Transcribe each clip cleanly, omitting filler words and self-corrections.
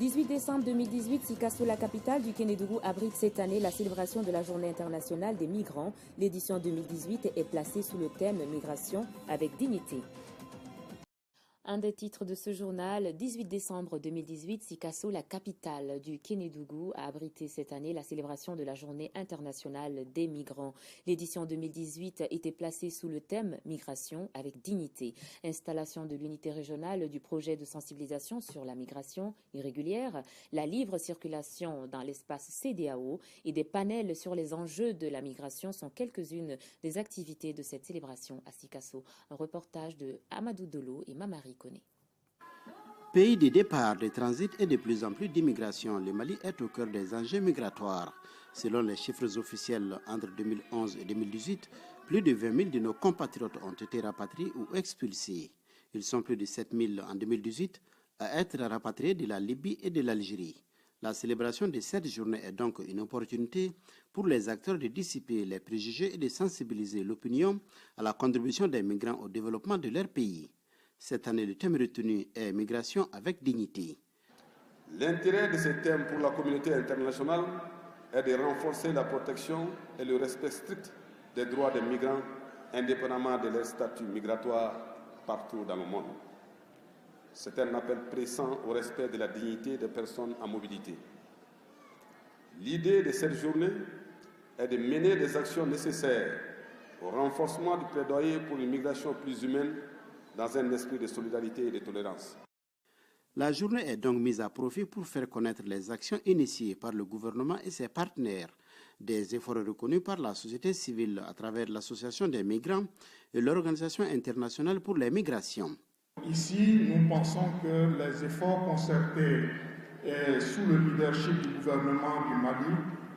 18 décembre 2018, Sikasso, la capitale du Kénédougou, abrite cette année la célébration de la Journée internationale des migrants. L'édition 2018 est placée sous le thème « Migration avec dignité ». Un des titres de ce journal, 18 décembre 2018, Sikasso, la capitale du Kénédougou, a abrité cette année la célébration de la Journée internationale des migrants. L'édition 2018 était placée sous le thème « Migration avec dignité ». Installation de l'unité régionale du projet de sensibilisation sur la migration irrégulière, la libre circulation dans l'espace CEDEAO et des panels sur les enjeux de la migration sont quelques-unes des activités de cette célébration à Sikasso. Un reportage de Amadou Dolo et Mamari. Pays de départ, de transit et de plus en plus d'immigration, le Mali est au cœur des enjeux migratoires. Selon les chiffres officiels, entre 2011 et 2018, plus de 20 000 de nos compatriotes ont été rapatriés ou expulsés. Ils sont plus de 7 000 en 2018 à être rapatriés de la Libye et de l'Algérie. La célébration de cette journée est donc une opportunité pour les acteurs de dissiper les préjugés et de sensibiliser l'opinion à la contribution des migrants au développement de leur pays. Cette année, le thème retenu est « Migration avec dignité ». L'intérêt de ce thème pour la communauté internationale est de renforcer la protection et le respect strict des droits des migrants, indépendamment de leur statut migratoire partout dans le monde. C'est un appel pressant au respect de la dignité des personnes en mobilité. L'idée de cette journée est de mener des actions nécessaires au renforcement du plaidoyer pour une migration plus humaine dans un esprit de solidarité et de tolérance. La journée est donc mise à profit pour faire connaître les actions initiées par le gouvernement et ses partenaires, des efforts reconnus par la société civile à travers l'Association des migrants et l'Organisation internationale pour les migrations. Ici, nous pensons que les efforts concertés et sous le leadership du gouvernement du Mali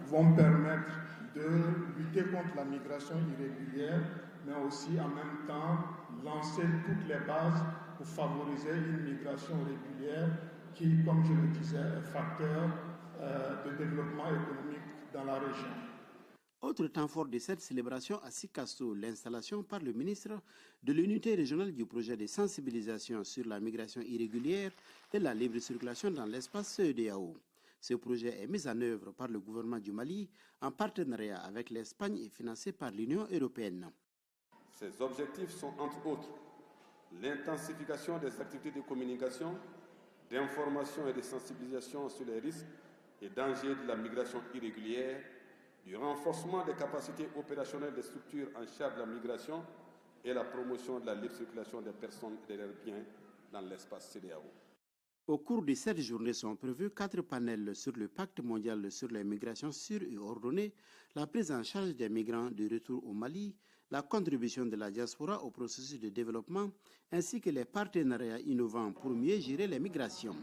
vont permettre de lutter contre la migration irrégulière, mais aussi en même temps lancer toutes les bases pour favoriser une migration régulière qui, comme je le disais, est facteur de développement économique dans la région. Autre temps fort de cette célébration à Sikasso, l'installation par le ministre de l'unité régionale du projet de sensibilisation sur la migration irrégulière et la libre circulation dans l'espace CEDEAO. Ce projet est mis en œuvre par le gouvernement du Mali en partenariat avec l'Espagne et financé par l'Union européenne. Ces objectifs sont entre autres l'intensification des activités de communication, d'information et de sensibilisation sur les risques et dangers de la migration irrégulière, du renforcement des capacités opérationnelles des structures en charge de la migration et la promotion de la libre circulation des personnes et de leurs biens dans l'espace CEDEAO. Au cours de cette journée sont prévus 4 panels sur le pacte mondial sur les migrations sûres et ordonnées, la prise en charge des migrants de retour au Mali, la contribution de la diaspora au processus de développement, ainsi que les partenariats innovants pour mieux gérer les migrations.